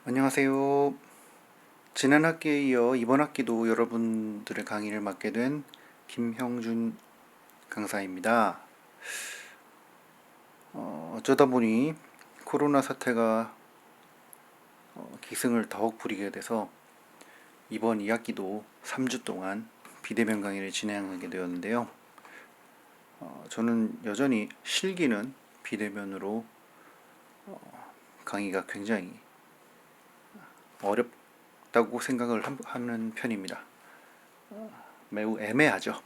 안녕하세요. 지난 학기에 이어 이번 학기도 여러분들의 강의를 맡게 된 김형준 강사입니다. 어쩌다 보니 코로나 사태가 기승을 더욱 부리게 돼서 이번 2학기도 3주 동안 비대면 강의를 진행하게 되었는데요. 저는 여전히 실기는 비대면으로 강의가 굉장히 어렵다고 생각을 하는 편입니다. 매우 애매하죠.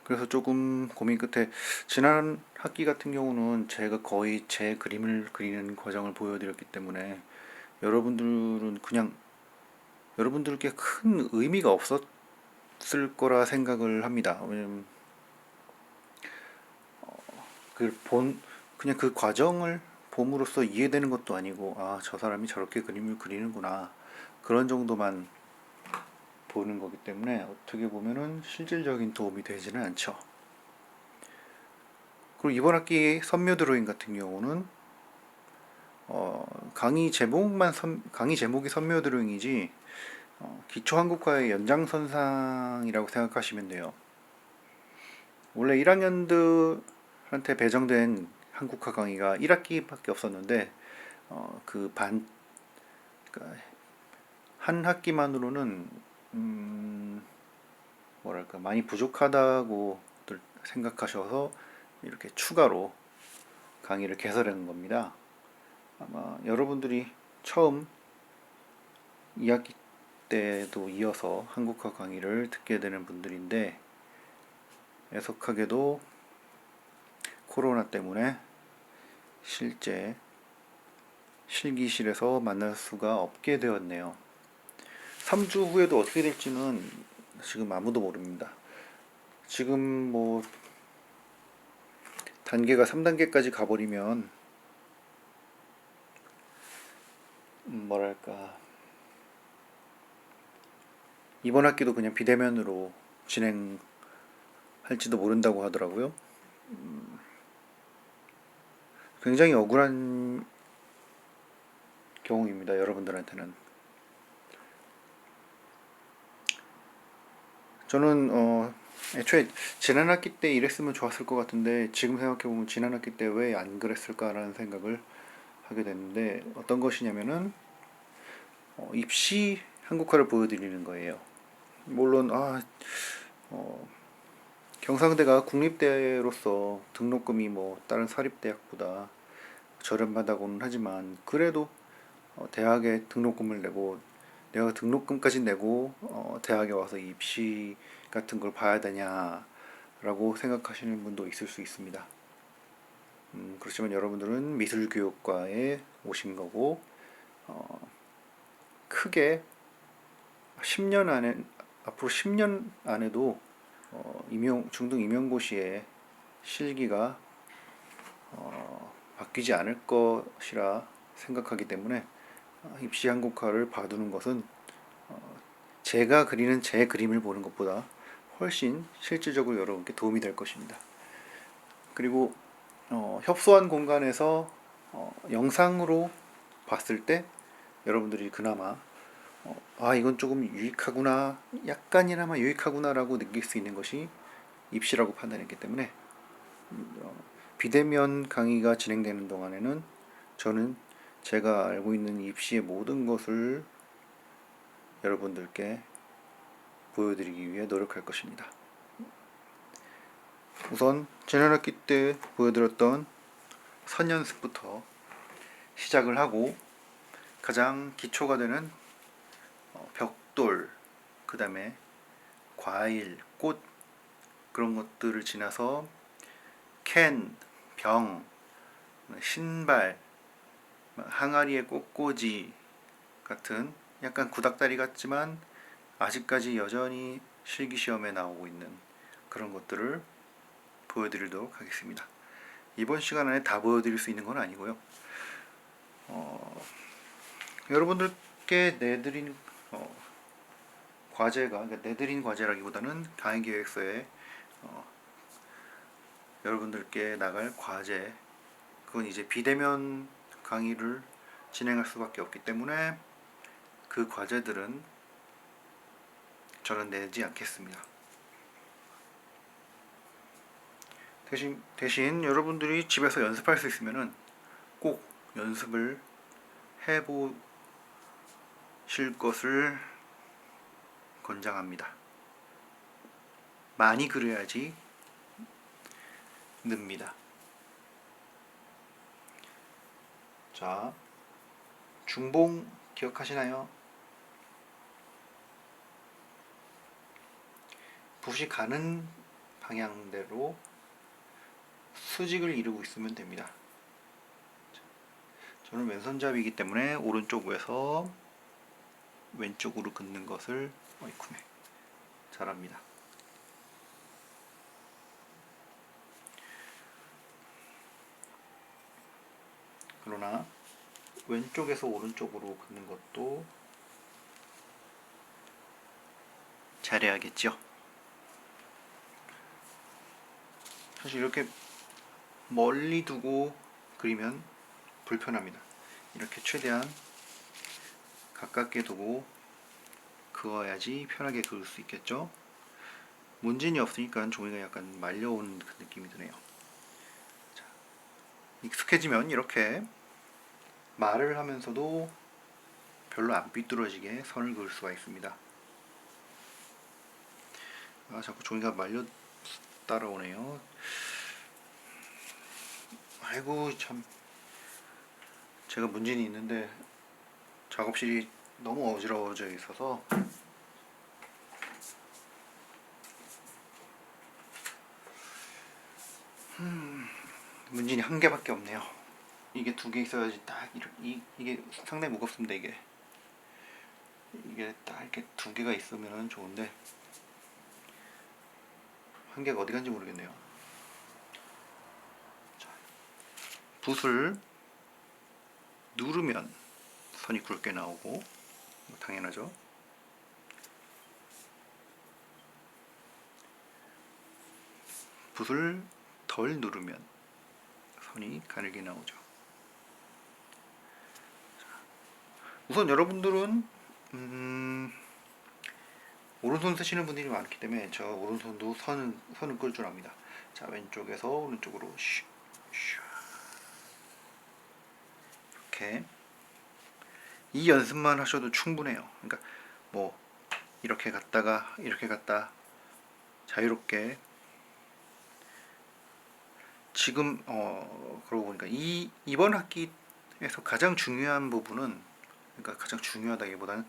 그래서 조금 고민 끝에 지난 학기 같은 경우는 제가 거의 제 그림을 그리는 과정을 보여드렸기 때문에 여러분들은 그냥 여러분들께 큰 의미가 없었을 거라 생각을 합니다. 왜냐면 그 그냥 그 과정을 봄으로써 이해되는 것도 아니고 아, 저 사람이 저렇게 그림을 그리는구나 그런 정도만 보는 거기 때문에 어떻게 보면은 실질적인 도움이 되지는 않죠. 그리고 이번 학기 선묘 드로잉 같은 경우는 강의 제목이 선묘 드로잉이지 기초 한국화의 연장선상이라고 생각하시면 돼요. 원래 1학년들한테 배정된 한국화 강의가 1학기밖에 없었는데 그 그러니까 한 학기만으로는 음, 뭐랄까 많이 부족하다고 생각하셔서 이렇게 추가로 강의를 개설하는 겁니다. 아마 여러분들이 처음 2학기 때도 이어서 한국화 강의를 듣게 되는 분들인데 애석하게도 코로나 때문에 실제 실기실에서 만날 수가 없게 되었네요. 3주 후에도 어떻게 될지는 지금 아무도 모릅니다. 지금 뭐 단계가 3단계까지 가버리면 뭐랄까 이번 학기도 그냥 비대면으로 진행할지도 모른다고 하더라고요. 굉장히 억울한 경우입니다. 여러분들한테는. 저는 애초에 지난 학기 때 이랬으면 좋았을 것 같은데 지금 생각해보면 지난 학기 때 왜 안 그랬을까라는 생각을 하게 됐는데 어떤 것이냐면은 입시 한국화를 보여드리는 거예요. 물론 어, 경상대가 국립대로서 등록금이 뭐 다른 사립대학보다 저렴하다고는 하지만 그래도 대학에 등록금을 내고 내가 등록금까지 내고 대학에 와서 입시 같은 걸 봐야 되냐라고 생각하시는 분도 있을 수 있습니다. 그렇지만 여러분들은 미술교육과에 오신 거고 크게 10년 안에 앞으로 10년 안에도 중등 임용고시의 실기가 바뀌지 않을 것이라 생각하기 때문에 입시 한국화를 봐두는 것은 제가 그리는 제 그림을 보는 것보다 훨씬 실질적으로 여러분께 도움이 될 것입니다. 그리고 협소한 공간에서 영상으로 봤을 때 여러분들이 그나마 이건 조금 유익하구나, 약간이나마 유익하구나라고 느낄 수 있는 것이 입시라고 판단했기 때문에 비대면 강의가 진행되는 동안에는 저는 제가 알고 있는 입시의 모든 것을 여러분들께 보여드리기 위해 노력할 것입니다. 우선 지난 학기 때 보여드렸던 선연습부터 시작을 하고 가장 기초가 되는 벽돌, 그 다음에 과일, 꽃 그런 것들을 지나서 캔, 병, 신발, 항아리의 꽃꽂이 같은 약간 구닥다리 같지만 아직까지 여전히 실기시험에 나오고 있는 그런 것들을 보여드리도록 하겠습니다. 이번 시간 안에 다 보여드릴 수 있는 건 아니고요. 여러분들께 내드린 과제가 그러니까 내드린 과제라기보다는 강의계획서에 여러분들께 나갈 과제 그건 이제 비대면 강의를 진행할 수밖에 없기 때문에 그 과제들은 저는 내지 않겠습니다. 대신 여러분들이 집에서 연습할 수 있으면은 꼭 연습을 해보실 것을 권장합니다. 많이 그려야지 늡니다. 자, 중봉 기억하시나요? 붓이 가는 방향대로 수직을 이루고 있으면 됩니다. 저는 왼손잡이이기 때문에 오른쪽에서 왼쪽으로 긋는 것을 어이쿠네 잘합니다. 그러나 왼쪽에서 오른쪽으로 긋는 것도 잘해야겠죠. 사실 이렇게 멀리 두고 그리면 불편합니다. 이렇게 최대한 가깝게 두고 그어야지 편하게 그을 수 있겠죠. 문진이 없으니까 종이가 약간 말려오는 그 느낌이 드네요. 자, 익숙해지면 이렇게 말을 하면서도 별로 안 삐뚤어지게 선을 그을 수가 있습니다. 아, 자꾸 종이가 말려 따라오네요. 아이고 참, 제가 문진이 있는데 작업실이 너무 어지러워져 있어서 문진이 한 개밖에 없네요. 이게 두 개 있어야지 딱 이게 상당히 무겁습니다. 이게 딱 이렇게 두 개가 있으면 좋은데 한 개가 어디 간지 모르겠네요. 자, 붓을 누르면 선이 굵게 나오고 당연하죠. 붓을 덜 누르면 선이 가늘게 나오죠. 우선 여러분들은 오른손 쓰시는 분들이 많기 때문에 저 오른손도 선을 끌 줄 압니다. 자, 왼쪽에서 오른쪽으로 이렇게 이 연습만 하셔도 충분해요. 그러니까 뭐 이렇게 갔다가 이렇게 갔다 자유롭게 지금 그러고 보니까 이번 학기에서 가장 중요한 부분은 그러니까 가장 중요하다기보다는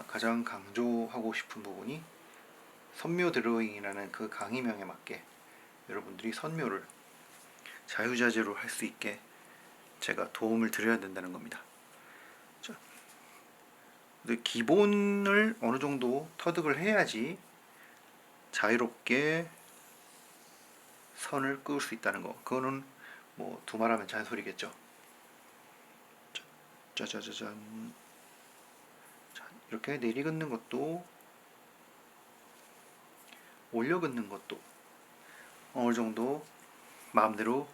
가장 강조하고 싶은 부분이 선묘 드로잉이라는 그 강의명에 맞게 여러분들이 선묘를 자유자재로 할 수 있게 제가 도움을 드려야 된다는 겁니다. 자, 근데 기본을 어느 정도 터득을 해야지 자유롭게 선을 그을 수 있다는 거. 그거는 뭐 두말하면 잔소리겠죠. 짜자자잔. 자, 이렇게 내리 긋는 것도 올려 긋는 것도 어느 정도 마음대로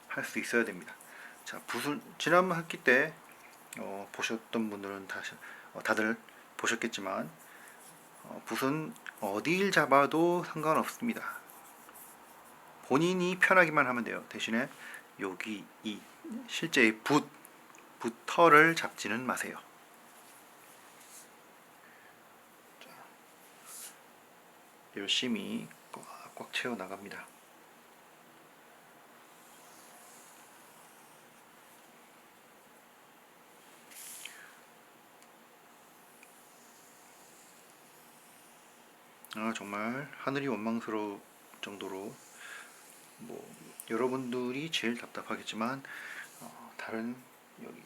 할 수 있어야 됩니다. 자, 붓을 지난 학기 때 보셨던 분들은 다들 보셨겠지만 붓은 어디를 잡아도 상관없습니다. 본인이 편하기만 하면 돼요. 대신에 여기 이 실제의 붓털을 잡지는 마세요. 자, 열심히 꽉꽉 채워 나갑니다. 정말 하늘이 원망스러울 정도로 뭐 여러분들이 제일 답답하겠지만 다른 여기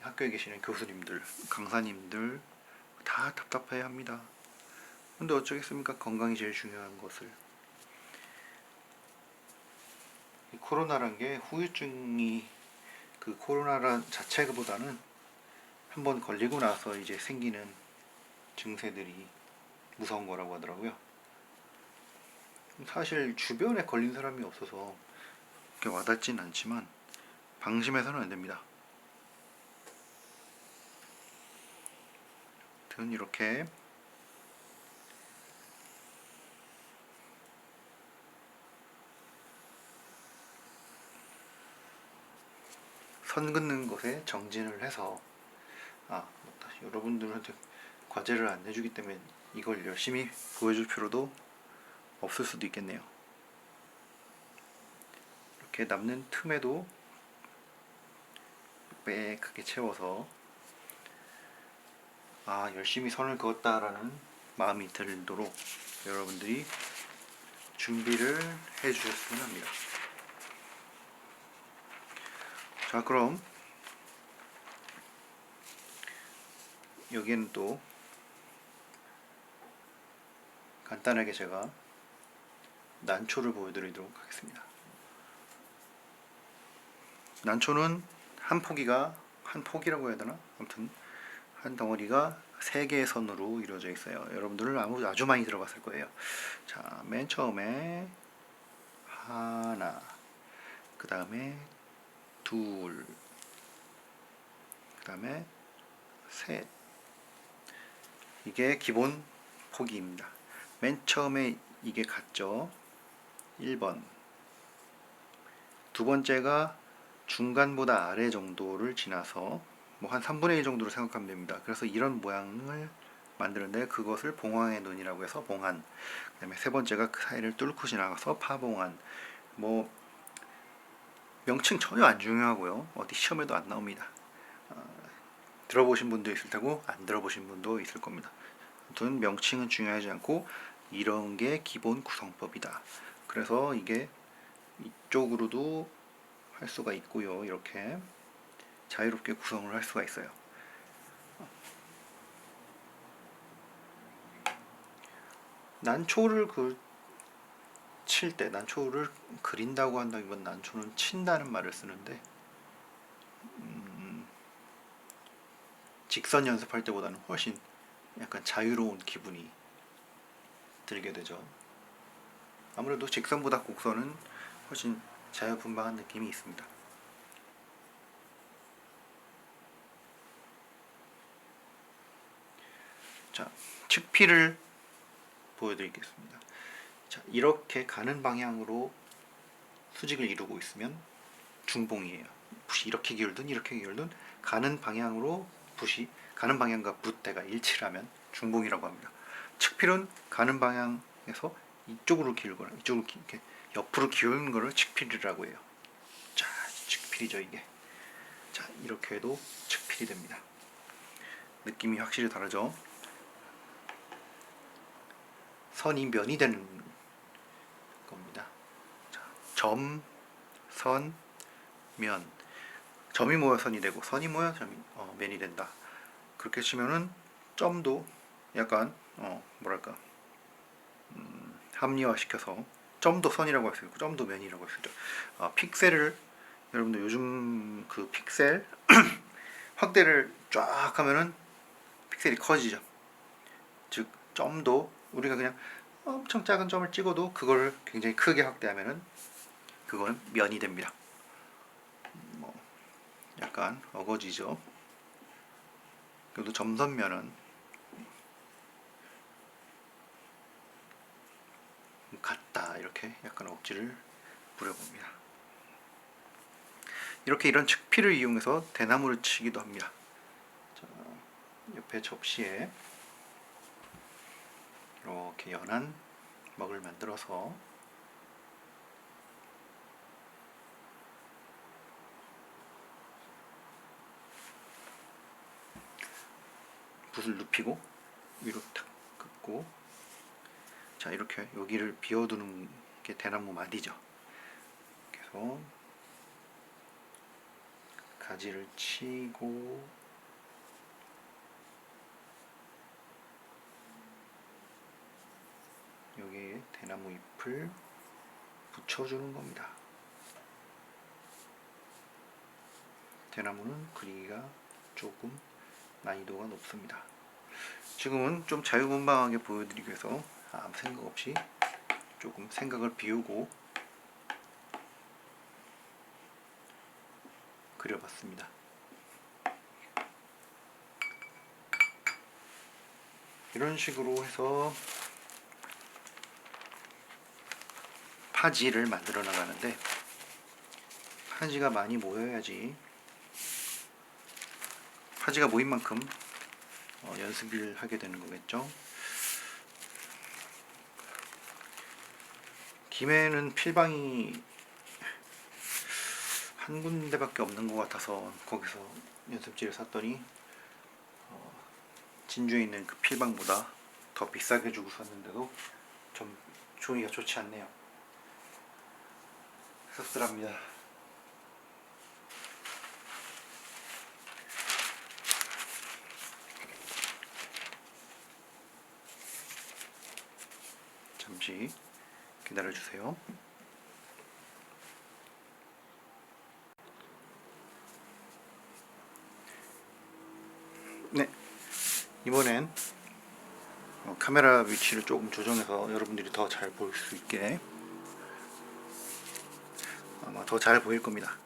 학교에 계시는 교수님들, 강사님들 다 답답해 합니다. 근데 어쩌겠습니까? 건강이 제일 중요한 것을. 이 코로나란 게 후유증이 그 코로나란 자체보다는 한번 걸리고 나서 이제 생기는 증세들이 무서운 거라고 하더라고요. 사실 주변에 걸린 사람이 없어서 그렇게 와닿진 않지만 방심해서는 안 됩니다. 아무튼 이렇게 선 긋는 것에 정진을 해서 맞다. 여러분들한테 과제를 안 내주기 때문에 이걸 열심히 보여줄 필요도 없을 수도 있겠네요. 이렇게 남는 틈에도 빽하게 채워서 열심히 선을 그었다라는 마음이 들도록 여러분들이 준비를 해 주셨으면 합니다. 자, 그럼 여기에는 또 간단하게 제가 난초를 보여드리도록 하겠습니다. 난초는 한 폭이라고 해야 되나? 아무튼 한 덩어리가 3개의 선으로 이루어져 있어요. 여러분들은 아주 많이 들어봤을 거예요. 자, 맨 처음에 하나, 그 다음에 둘, 그 다음에 셋. 이게 기본 폭이입니다. 맨 처음에 이게 같죠? 1번. 두 번째가 중간보다 아래 정도를 지나서 뭐 한 3분의 1 정도로 생각하면 됩니다. 그래서 이런 모양을 만드는데 그것을 봉황의 눈이라고 해서 봉한. 그 다음에 세 번째가 그 사이를 뚫고 지나가서 파봉한. 뭐 명칭 전혀 안 중요하고요. 어디 시험에도 안 나옵니다. 들어보신 분도 있을 테고 안 들어보신 분도 있을 겁니다. 아무튼 명칭은 중요하지 않고 이런 게 기본 구성법이다. 그래서 이게 이쪽으로도 할 수가 있고요. 이렇게 자유롭게 구성을 할 수가 있어요. 난초를 칠 때, 난초를 그린다고 한다기보다 난초는 친다는 말을 쓰는데 직선 연습할 때보다는 훨씬 약간 자유로운 기분이 들게 되죠. 아무래도 직선보다 곡선은 훨씬 자유분방한 느낌이 있습니다. 자, 측피를 보여드리겠습니다. 자, 이렇게 가는 방향으로 수직을 이루고 있으면 중봉이에요. 붓이 이렇게 기울든 이렇게 기울든 가는 방향으로 붓이 가는 방향과 붓대가 일치를 하면 중봉이라고 합니다. 측필은 가는 방향에서 이쪽으로 기울거나 이쪽으로 이렇게 옆으로 기울는 것을 측필이라고 해요. 자, 측필이죠 이게. 자, 이렇게 해도 측필이 됩니다. 느낌이 확실히 다르죠. 선이 면이 되는 겁니다. 자, 점, 선, 면. 점이 모여 선이 되고 선이 모여 면이 된다. 그렇게 치면은 점도 약간 뭐랄까 합리화시켜서 점도 선이라고 할 수 있고 점도 면이라고 할 수 있죠. 픽셀을 여러분들 요즘 그 픽셀 확대를 쫙 하면은 픽셀이 커지죠. 즉 점도 우리가 그냥 엄청 작은 점을 찍어도 그걸 굉장히 크게 확대하면은 그거는 면이 됩니다. 뭐 약간 어거지죠. 그래도 점선면은 같다 이렇게 약간 억지를 부려봅니다. 이렇게 이런 측피를 이용해서 대나무를 치기도 합니다. 자, 옆에 접시에 이렇게 연한 먹을 만들어서 붓을 눕히고 위로 탁 긋고 자 이렇게 여기를 비워두는 게 대나무 마디죠. 그래서 가지를 치고 여기에 대나무 잎을 붙여주는 겁니다. 대나무는 그리기가 조금 난이도가 높습니다. 지금은 좀 자유분방하게 보여드리기 위해서 아무 생각 없이 조금 생각을 비우고 그려봤습니다. 이런 식으로 해서 파지를 만들어 나가는데, 파지가 많이 모여야지, 파지가 모인 만큼 연습을 하게 되는 거겠죠. 김해는 필방이 한 군데밖에 없는 것 같아서 거기서 연습지를 샀더니 진주에 있는 그 필방보다 더 비싸게 주고 샀는데도 좀 종이가 좋지 않네요. 씁쓸합니다. 잠시 기다려주세요. 네, 이번엔 카메라 위치를 조금 조정해서 여러분들이 더 잘 볼 수 있게, 아마 더 잘 보일 겁니다.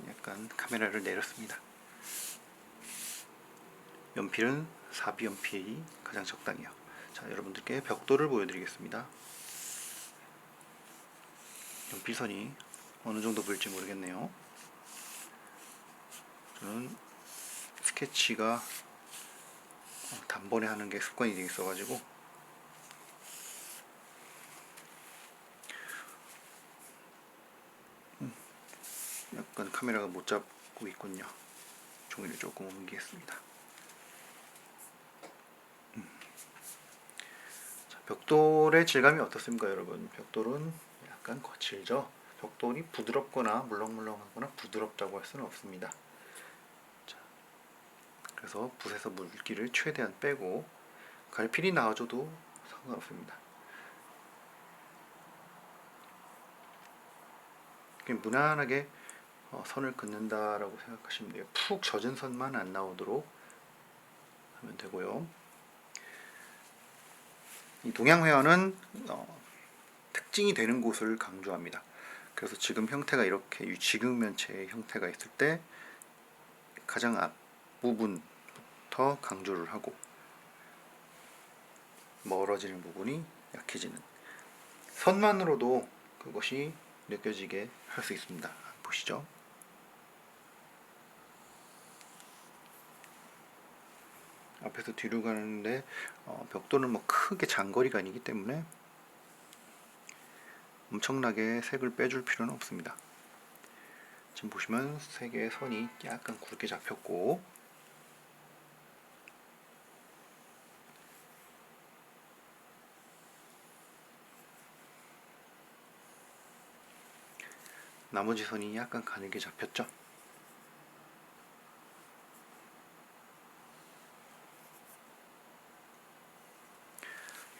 약간 카메라를 내렸습니다. 연필은 4B 연필이 가장 적당해요. 자, 여러분들께 벽돌을 보여드리겠습니다. 연필선이 어느 정도 보일지 모르겠네요. 저는 스케치가 단번에 하는 게 습관이 되어 있어가지고 약간 카메라가 못 잡고 있군요. 종이를 조금 옮기겠습니다. 자, 벽돌의 질감이 어떻습니까, 여러분? 벽돌은 약간 거칠죠. 벽돌이 부드럽거나 물렁물렁하거나 부드럽다고 할 수는 없습니다. 자, 그래서 붓에서 물기를 최대한 빼고, 갈필이 나와줘도 상관없습니다. 무난하게 선을 긋는다라고 생각하시면 돼요. 푹 젖은 선만 안 나오도록 하면 되고요. 이 동양회화는 특징이 되는 곳을 강조합니다. 그래서 지금 형태가 이렇게 지금면체의 형태가 있을 때 가장 앞부분부터 강조를 하고, 멀어지는 부분이 약해지는, 선만으로도 그것이 느껴지게 할 수 있습니다. 보시죠. 앞에서 뒤로 가는데 벽돌은 뭐 크게 장거리가 아니기 때문에 엄청나게 색을 빼줄 필요는 없습니다. 지금 보시면 세 개의 선이 약간 굵게 잡혔고, 나머지 선이 약간 가늘게 잡혔죠.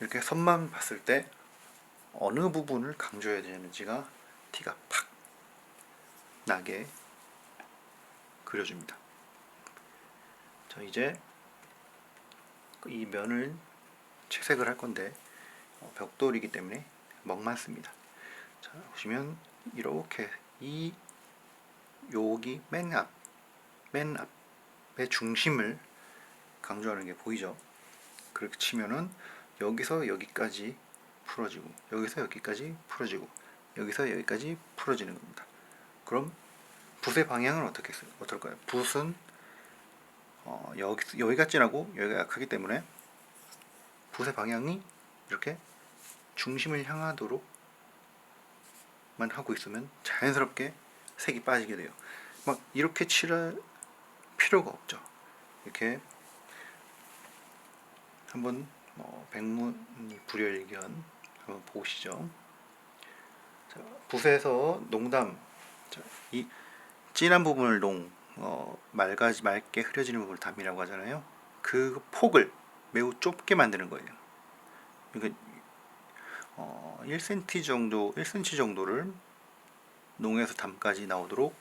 이렇게 선만 봤을 때 어느 부분을 강조해야 되는지가 티가 팍 나게 그려줍니다. 자, 이제 이 면을 채색을 할 건데 벽돌이기 때문에 먹만 씁니다. 자, 보시면 이렇게 여기 맨 앞의 중심을 강조하는 게 보이죠? 그렇게 치면은 여기서 여기까지 풀어지고, 여기서 여기까지 풀어지고, 여기서 여기까지 풀어지는 겁니다. 그럼 붓의 방향은 어떨까요? 붓은 여기가 진하고 여기가 약하기 때문에 붓의 방향이 이렇게 중심을 향하도록만 하고 있으면 자연스럽게 색이 빠지게 돼요. 막 이렇게 칠할 필요가 없죠. 이렇게 한번 백문불여일견 한번 보시죠. 자, 붓에서 농담, 자, 이 진한 부분을 맑게 흐려지는 부분을 담이라고 하잖아요. 그 폭을 매우 좁게 만드는 거예요. 그러니까 1cm 정도, 1cm 정도를 농에서 담까지 나오도록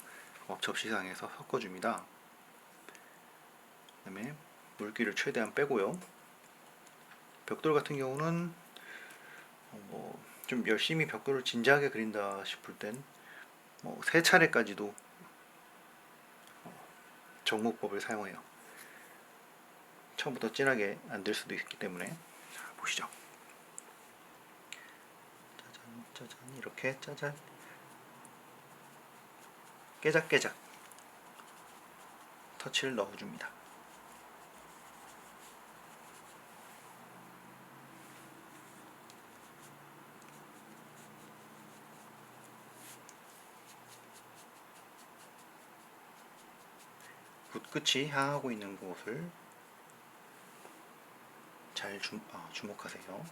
접시상에서 섞어줍니다. 그 다음에 물기를 최대한 빼고요. 벽돌 같은 경우는 좀 열심히 벽돌을 진지하게 그린다 싶을 땐 3차례까지도 정목법을 사용해요. 처음부터 진하게 안 될 수도 있기 때문에. 자, 보시죠. 짜잔 짜잔, 이렇게 짜잔, 깨작깨작 터치를 넣어줍니다. 붓끝이 향하고 있는 곳을 잘 주목하세요.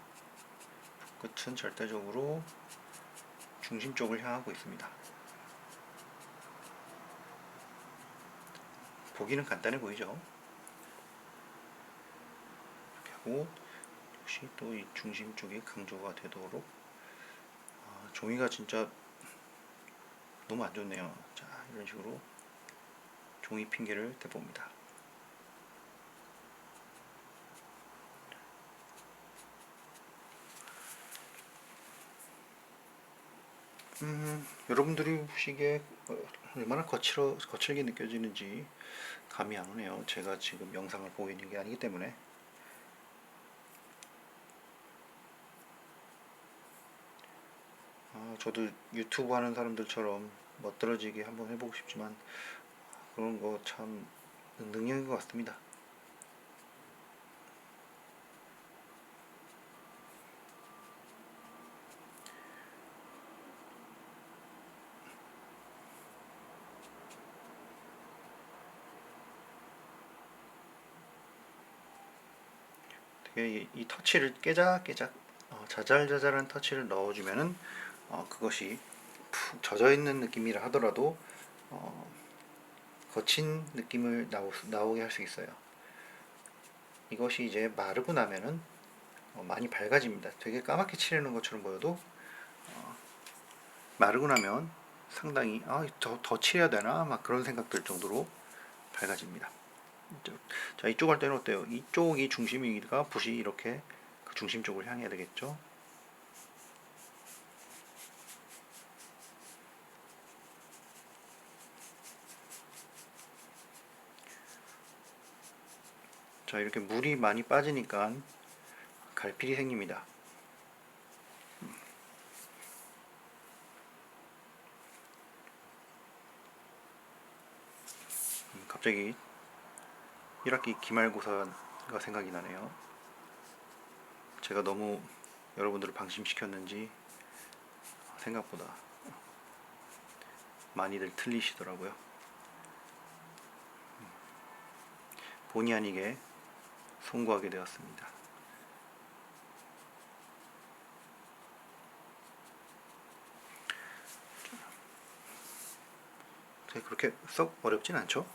붓끝은 절대적으로 중심 쪽을 향하고 있습니다. 보기는 간단해 보이죠? 이렇게 하고 역시 또 이 중심 쪽이 강조가 되도록. 종이가 진짜 너무 안 좋네요. 자, 이런 식으로 종이 핑계를 대봅니다. 여러분들이 보시기에 얼마나 거칠게 느껴지는지 감이 안 오네요. 제가 지금 영상을 보고 있는 게 아니기 때문에. 저도 유튜브 하는 사람들처럼 멋들어지게 한번 해보고 싶지만 그런 거 참 능력인 것 같습니다. 되게 이 터치를 깨작깨작 자잘자잘한 터치를 넣어주면은 그것이 푹 젖어있는 느낌이라 하더라도 거친 느낌을 나오게 할 수 있어요. 이것이 이제 마르고 나면은 많이 밝아집니다. 되게 까맣게 칠해놓은 것처럼 보여도 마르고 나면 상당히 더 칠해야 되나 막 그런 생각들 정도로 밝아집니다. 자, 이쪽 할 때는 어때요? 이쪽이 중심이니까 붓이 이렇게 그 중심 쪽을 향해야 되겠죠? 자, 이렇게 물이 많이 빠지니까 갈필이 생깁니다. 갑자기 1학기 기말고사가 생각이 나네요. 제가 너무 여러분들을 방심시켰는지 생각보다 많이들 틀리시더라고요. 본의 아니게 송구하게 되었습니다. 그렇게 썩 어렵진 않죠?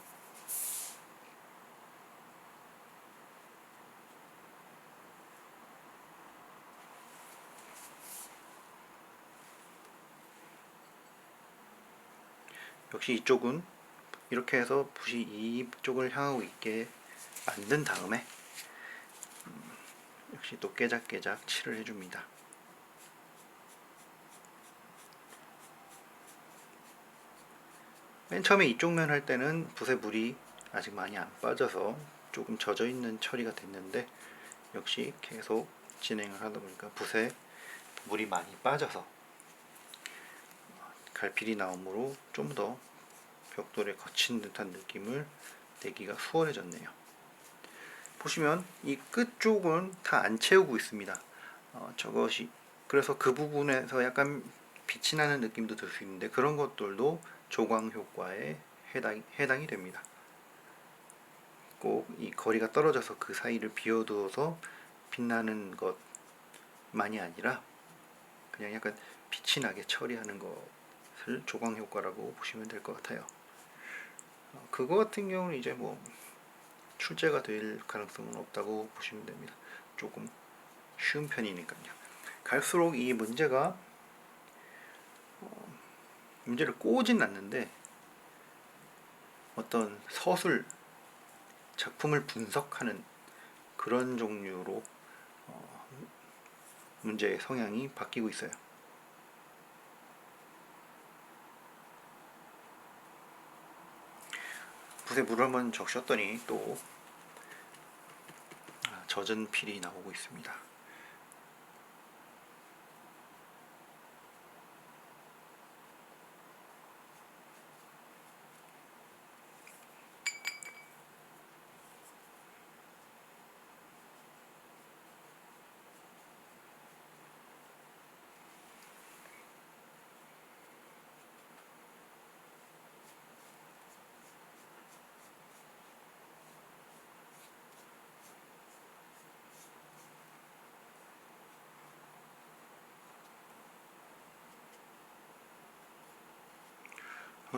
역시 이쪽은 이렇게 해서 붓이 이쪽을 향하고 있게 만든 다음에 역시 또 깨작깨작 칠을 해줍니다. 맨 처음에 이쪽 면 할 때는 붓에 물이 아직 많이 안 빠져서 조금 젖어있는 처리가 됐는데 역시 계속 진행을 하다 보니까 붓에 물이 많이 빠져서 갈필이 나오므로 좀 더 벽돌에 거친 듯한 느낌을 내기가 수월해졌네요. 보시면 이 끝 쪽은 다 안 채우고 있습니다. 저것이 그래서 그 부분에서 약간 빛이 나는 느낌도 들 수 있는데 그런 것들도 조광 효과에 해당이 됩니다. 꼭 이 거리가 떨어져서 그 사이를 비워두어서 빛나는 것만이 아니라 그냥 약간 빛이 나게 처리하는 것을 조광 효과라고 보시면 될 것 같아요. 그거 같은 경우는 이제 뭐 출제가 될 가능성은 없다고 보시면 됩니다. 조금 쉬운 편이니까요. 갈수록 이 문제가 문제를 꼬진 않는데 어떤 서술 작품을 분석하는 그런 종류로 문제의 성향이 바뀌고 있어요. 붓에 물을 한번 적셨더니 또 젖은 필이 나오고 있습니다.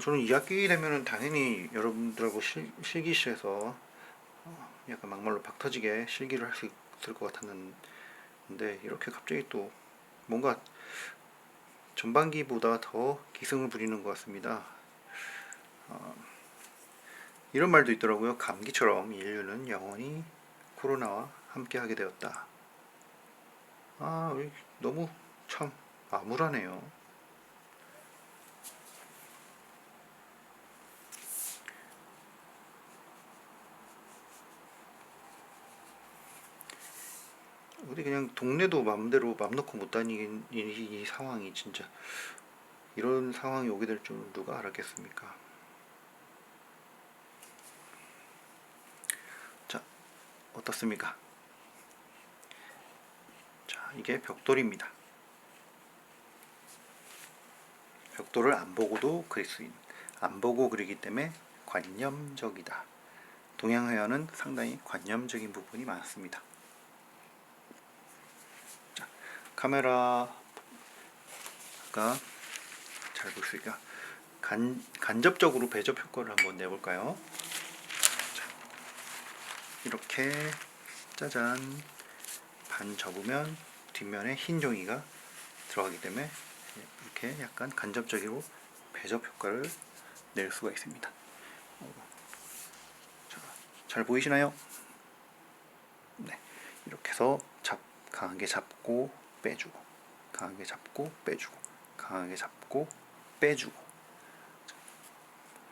저는 2학기 되면은 당연히 여러분들하고 실기실에서 약간 막말로 박 터지게 실기를 할 수 있을 것 같았는데 이렇게 갑자기 또 뭔가 전반기보다 더 기승을 부리는 것 같습니다. 이런 말도 있더라고요. 감기처럼 인류는 영원히 코로나와 함께하게 되었다. 너무 참 암울하네요. 어디 그냥 동네도 맘대로 맘 놓고 못 다니는 이 상황이 진짜 이런 상황이 오게 될 줄 누가 알았겠습니까? 자, 어떻습니까? 자, 이게 벽돌입니다. 벽돌을 안 보고도 그릴 수 있는, 안 보고 그리기 때문에 관념적이다. 동양회화는 상당히 관념적인 부분이 많습니다. 자, 카메라가 잘 볼 수 있까 간접적으로 배접 효과를 한번 내볼까요? 자, 이렇게 짜잔 반 접으면 뒷면에 흰 종이가 들어가기 때문에 이렇게 약간 간접적으로 배접 효과를 낼 수가 있습니다. 자, 잘 보이시나요? 네, 이렇게 해서 강하게 잡고 빼주고, 강하게 잡고 빼주고, 강하게 잡고 빼주고,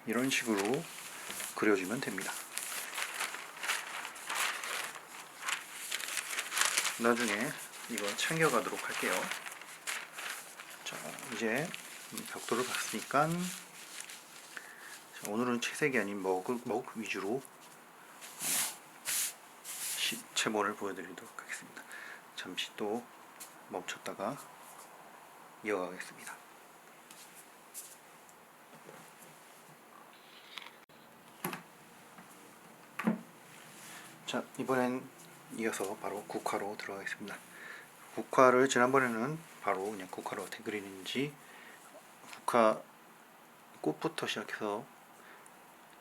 이런 식으로 그려주면 됩니다. 나중에 이거 챙겨가도록 할게요. 자, 이제 벽돌을 봤으니까 오늘은 채색이 아닌 먹 위주로 채본을 보여드리도록 하겠습니다. 잠시 또 멈췄다가 이어가겠습니다. 자, 이번엔 이어서 바로 국화로 들어가겠습니다. 국화를 지난번에는 바로 그냥 국화로 어떻게 그리는지 국화 꽃부터 시작해서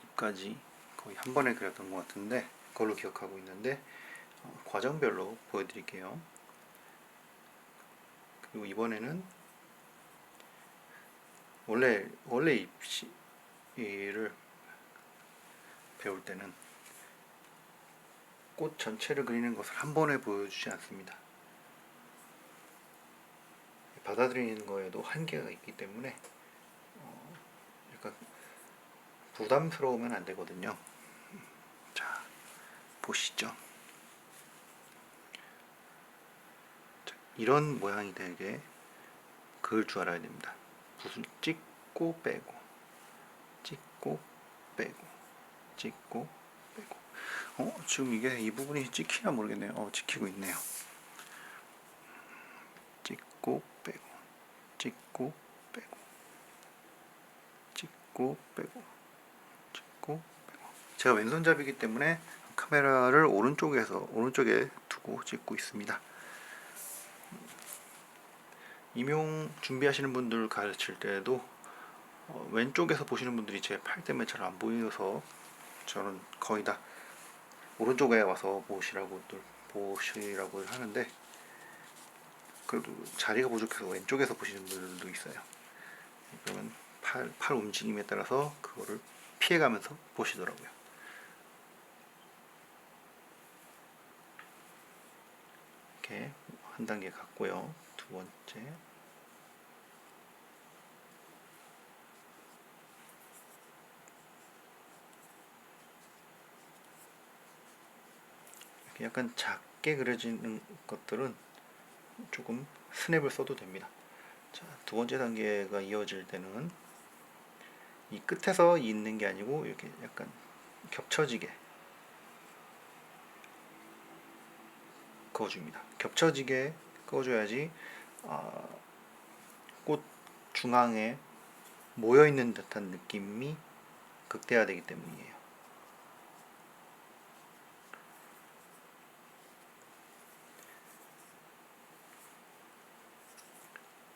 잎까지 거의 한 번에 그렸던 것 같은데 그걸로 기억하고 있는데 과정별로 보여드릴게요. 그리고 이번에는 원래 입시를 배울 때는 꽃 전체를 그리는 것을 한 번에 보여주지 않습니다. 받아들이는 거에도 한계가 있기 때문에 약간 부담스러우면 안 되거든요. 자, 보시죠. 자, 이런 모양이 되게 그을 줄 알아야 됩니다. 붓을 찍고 빼고, 찍고 빼고, 찍고 빼고. 지금 이게 이 부분이 찍히나 모르겠네요. 찍히고 있네요. 찍고 빼고, 찍고 빼고, 찍고 빼고, 찍고 빼고. 제가 왼손잡이기 때문에 카메라를 오른쪽에 두고 찍고 있습니다. 임용 준비하시는 분들 가르칠 때도 왼쪽에서 보시는 분들이 제 팔 때문에 잘 안 보여서 저는 거의 다 오른쪽에 와서 보시라고 하는데 그래도 자리가 부족해서 왼쪽에서 보시는 분들도 있어요. 그러면 팔 움직임에 따라서 그거를 피해가면서 보시더라고요. 이렇게 한 단계 갔고요. 두 번째, 약간 작게 그려지는 것들은 조금 스냅을 써도 됩니다. 자, 두 번째 단계가 이어질 때는 이 끝에서 있는 게 아니고 이렇게 약간 겹쳐지게 그어줍니다. 겹쳐지게 그어줘야지 꽃 중앙에 모여있는 듯한 느낌이 극대화되기 때문이에요.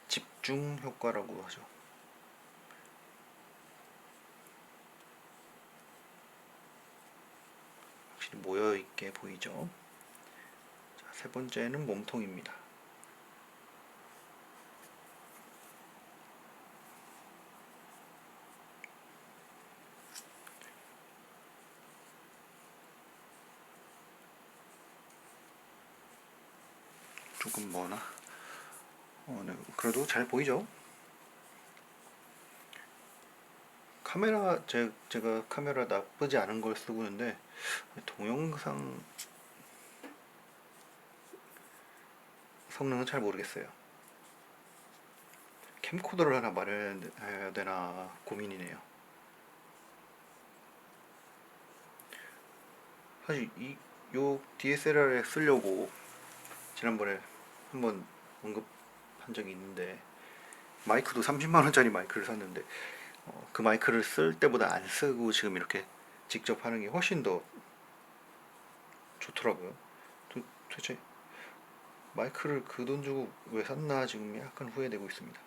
집중 효과라고 하죠. 확실히 모여있게 보이죠. 자, 세 번째는 몸통입니다. 조금 머나? 네, 그래도 잘 보이죠? 카메라 제가 카메라 나쁘지 않은 걸 쓰고 있는데 동영상 성능은 잘 모르겠어요. 캠코더를 하나 마련해야 되나 고민이네요. 사실 요 DSLR에 쓰려고 지난번에 한번 언급한 적이 있는데 마이크도 30만 원짜리 마이크를 샀는데 그 마이크를 쓸 때보다 안 쓰고 지금 이렇게 직접 하는 게 훨씬 더 좋더라고요. 도대체 마이크를 그 돈 주고 왜 샀나 지금 약간 후회되고 있습니다.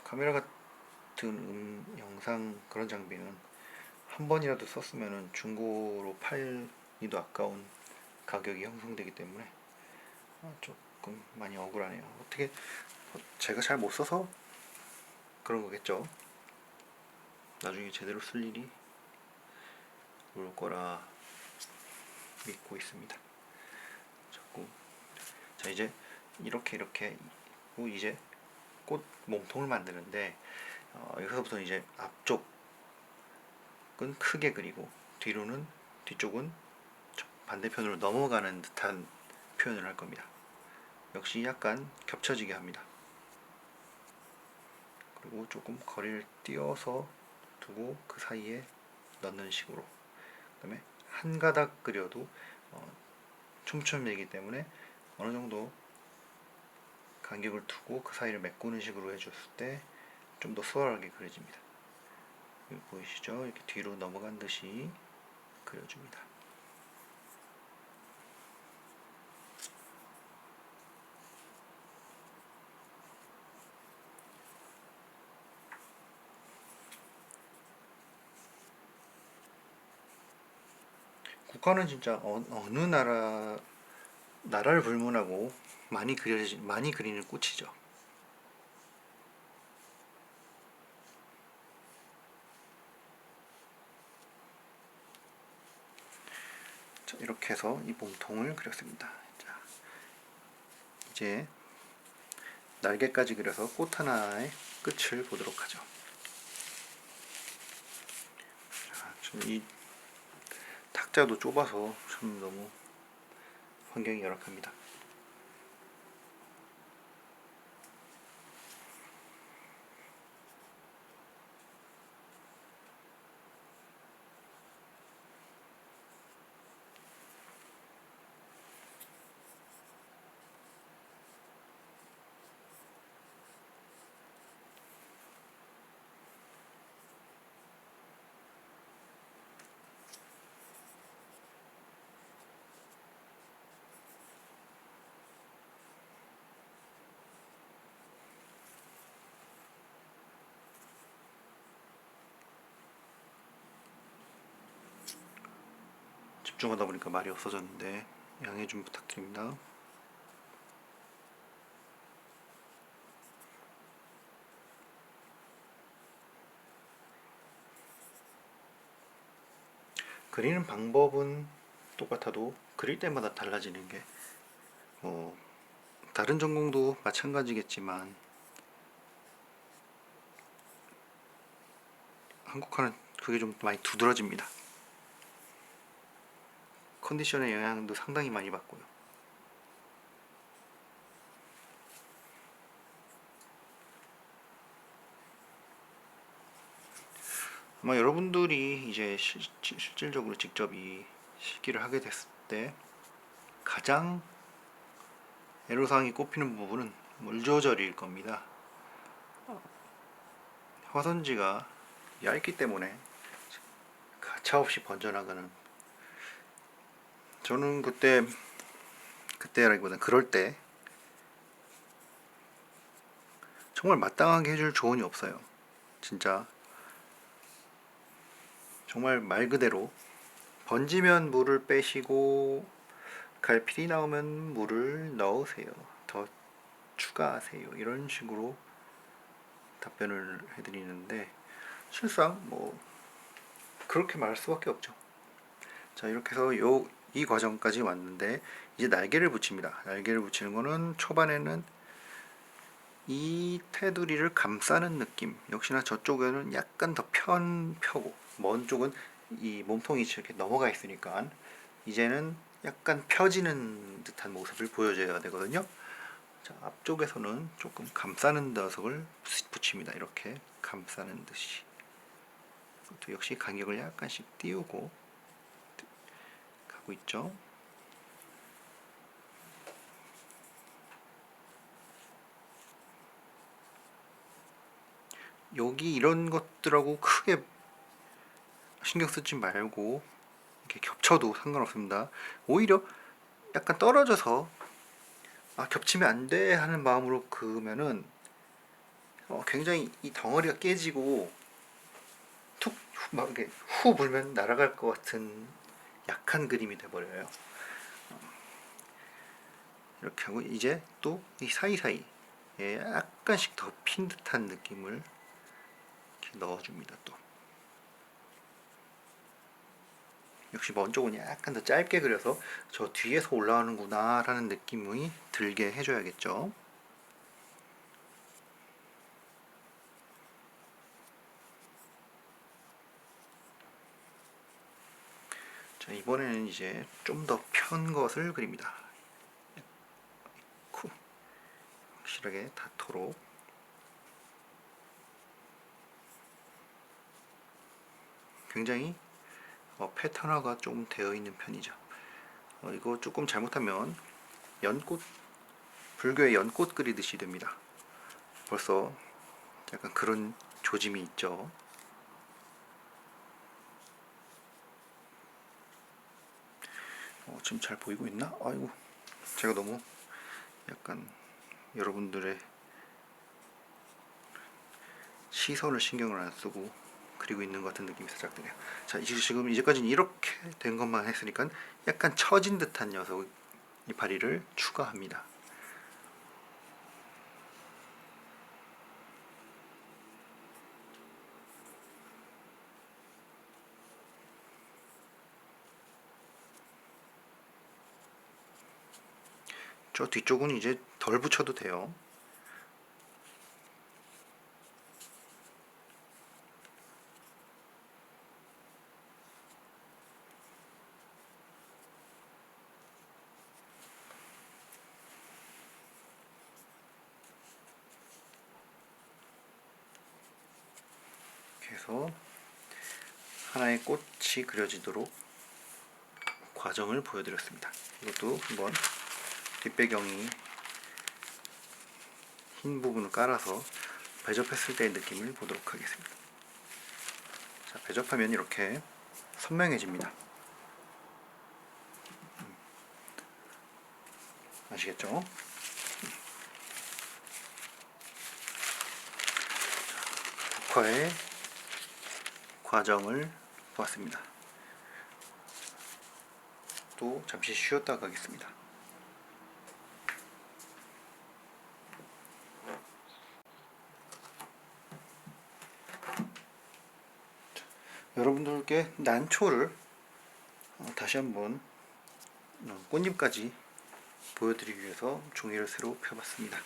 카메라 같은 영상 그런 장비는 한 번이라도 썼으면 중고로 팔기도 아까운 가격이 형성되기 때문에 조금 많이 억울하네요. 어떻게 제가 잘 못 써서 그런 거겠죠. 나중에 제대로 쓸 일이 올 거라 믿고 있습니다. 자꾸 자 이제 이렇게 이제 꽃 몸통을 만드는데 여기서부터 이제 앞쪽은 크게 그리고 뒤쪽은 반대편으로 넘어가는 듯한 표현을 할 겁니다. 역시 약간 겹쳐지게 합니다. 그리고 조금 거리를 띄어서 두고 그 사이에 넣는 식으로. 그 다음에 한 가닥 그려도 촘촘이기 때문에 어느 정도 간격을 두고 그 사이를 메꾸는 식으로 해줬을 때 좀 더 수월하게 그려집니다. 여기 보이시죠? 이렇게 뒤로 넘어간 듯이 그려줍니다. 국화는 진짜 어느 나라를 불문하고 많이 그리는 꽃이죠. 자, 이렇게 해서 이 몸통을 그렸습니다. 자, 이제 날개까지 그려서 꽃 하나의 끝을 보도록 하죠. 자, 이 탁자도 좁아서 참 너무 환경이 열악합니다. 집중하다 보니까 말이 없어졌는데 양해 좀 부탁드립니다. 그리는 방법은 똑같아도 그릴 때마다 달라지는 게 뭐 다른 전공도 마찬가지겠지만 한국화는 그게 좀 많이 두드러집니다. 컨디션의 영향도 상당히 많이 받고요. 아마 여러분들이 이제 실질적으로 직접 이 실기를 하게 됐을 때 가장 애로사항이 꼽히는 부분은 물 조절일 겁니다. 화선지가 얇기 때문에 가차없이 번져나가는, 저는 그때라기보다는 그럴 때 정말 마땅하게 해줄 조언이 없어요. 진짜 정말 말 그대로 번지면 물을 빼시고 갈필이 나오면 물을 넣으세요. 더 추가하세요. 이런 식으로 답변을 해드리는데 실상 뭐 그렇게 말할 수밖에 없죠. 자, 이렇게 해서 이 과정까지 왔는데 이제 날개를 붙입니다. 날개를 붙이는 거는 초반에는 이 테두리를 감싸는 느낌. 역시나 저쪽에는 약간 더 펴고 먼 쪽은 이 몸통이 이렇게 넘어가 있으니까 이제는 약간 펴지는 듯한 모습을 보여줘야 되거든요. 자, 앞쪽에서는 조금 감싸는 녀석을 붙입니다. 이렇게 감싸는 듯이. 또 역시 간격을 약간씩 띄우고 가고 있죠. 여기 이런 것들하고 크게 신경 쓰지 말고 이렇게 겹쳐도 상관없습니다. 오히려 약간 떨어져서 겹치면 안 돼 하는 마음으로 그으면은 굉장히 이 덩어리가 깨지고 툭 막 이렇게 후 불면 날아갈 것 같은 약한 그림이 돼버려요. 이렇게 하고 이제 또 이 사이사이에 약간씩 더 핀 듯한 느낌을 이렇게 넣어줍니다. 또 역시 먼 쪽은 약간 더 짧게 그려서 저 뒤에서 올라오는구나 라는 느낌이 들게 해줘야겠죠. 자, 이번에는 이제 좀 더 편 것을 그립니다. 확실하게 닿도록. 굉장히 패턴화가 좀 되어 있는 편이죠. 이거 조금 잘못하면 연꽃, 불교의 연꽃 그리듯이 됩니다. 벌써 약간 그런 조짐이 있죠. 지금 잘 보이고 있나? 아이고, 제가 너무 약간 여러분들의 시선을 신경을 안 쓰고 그리고 있는 것 같은 느낌이 살짝 드네요. 자, 지금 이제까지는 이렇게 된 것만 했으니까 약간 처진 듯한 녀석 이파리를 추가합니다. 저 뒤쪽은 이제 덜 붙여도 돼요. 이렇게 해서 하나의 꽃이 그려지도록 과정을 보여드렸습니다. 이것도 한번 뒷배경이 흰 부분을 깔아서 배접했을 때의 느낌을 보도록 하겠습니다. 자, 배접하면 이렇게 선명해집니다. 아시겠죠? 국화의 과정을 보았습니다. 또 잠시 쉬었다 가겠습니다. 여러분들께 난초를 다시 한번 꽃잎까지 보여드리기 위해서 종이를 새로 펴봤습니다.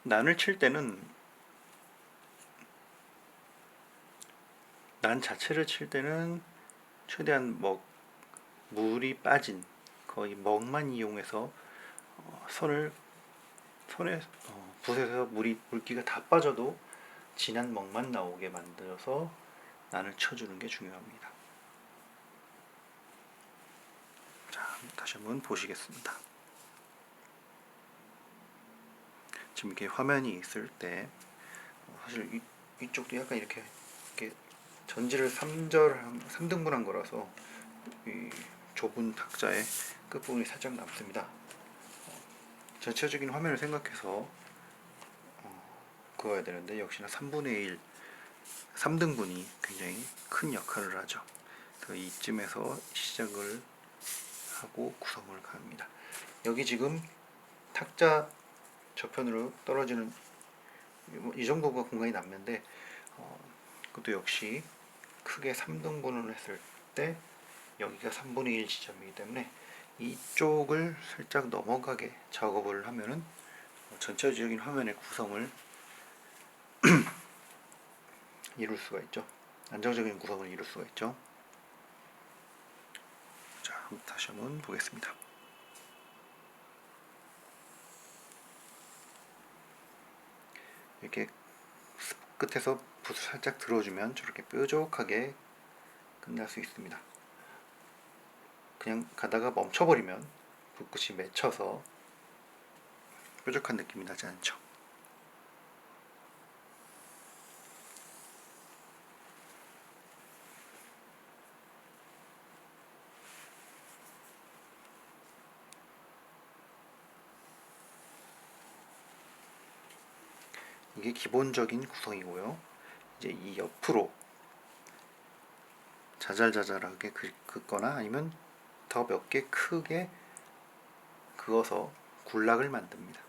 난을 칠 때는 난 자체를 칠 때는 최대한 물이 빠진 거의 먹만 이용해서 손에 붓에서 물기가 다 빠져도 진한 먹만 나오게 만들어서 난을 쳐주는 게 중요합니다. 자, 다시 한번 보시겠습니다. 지금 이렇게 화면이 있을 때 사실 이쪽도 약간 이렇게 전지를 3등분한 거라서 이 좁은 탁자의 끝부분이 살짝 남습니다. 전체적인 화면을 생각해서 그어야 되는데 역시나 3분의 1, 3등분이 굉장히 큰 역할을 하죠. 그래서 이쯤에서 시작을 하고 구성을 갑니다. 여기 지금 탁자 저편으로 떨어지는 이 정도가 공간이 남는데 그것도 역시 크게 3등분을 했을 때 여기가 3분의 1 지점이기 때문에 이쪽을 살짝 넘어가게 작업을 하면은 전체적인 화면의 구성을 이룰 수가 있죠. 안정적인 구성을 이룰 수가 있죠. 자, 다시 한번 보겠습니다. 이렇게 끝에서 붓을 살짝 들어주면 저렇게 뾰족하게 끝날 수 있습니다. 그냥 가다가 멈춰버리면 붓끝이 맺혀서 뾰족한 느낌이 나지 않죠. 이게 기본적인 구성이고요. 이제 이 옆으로 자잘자잘하게 긋거나 아니면 더 몇 개 크게 그어서 군락을 만듭니다.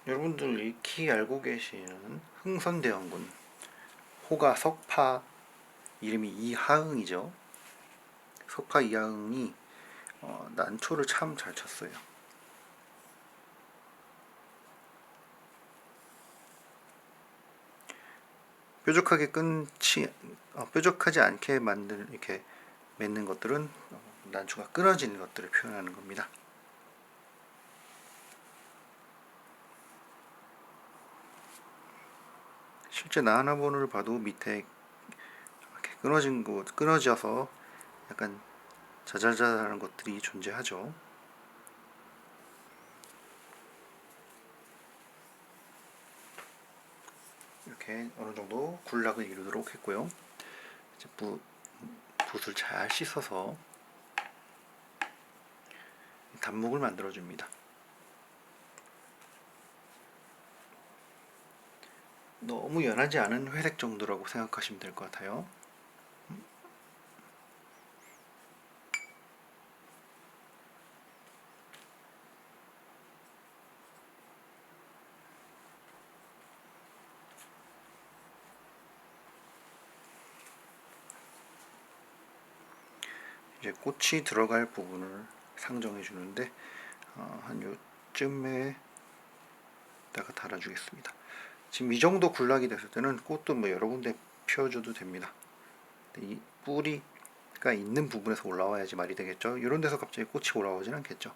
여러분들 익히 알고 계시는 흥선대원군 호가 석파 이름이 이하응이죠. 석파 이하응이 난초를 참 잘 쳤어요. 뾰족하지 않게 이렇게 맺는 것들은 난초가 끊어지는 것들을 표현하는 겁니다. 실제 나하나번호를 봐도 밑에 이렇게 끊어져서 약간 자잘자잘한 것들이 존재하죠. 이렇게 어느 정도 군락을 이루도록 했고요. 이제 붓을 잘 씻어서 단목을 만들어 줍니다. 너무 연하지 않은 회색 정도라고 생각하시면 될 것 같아요. 이제 꽃이 들어갈 부분을 상정해 주는데 한 요쯤에다가 달아주겠습니다. 지금 이 정도 군락이 됐을 때는 꽃도 여러 군데 펴줘도 됩니다. 이 뿌리가 있는 부분에서 올라와야지 말이 되겠죠. 이런 데서 갑자기 꽃이 올라오진 않겠죠.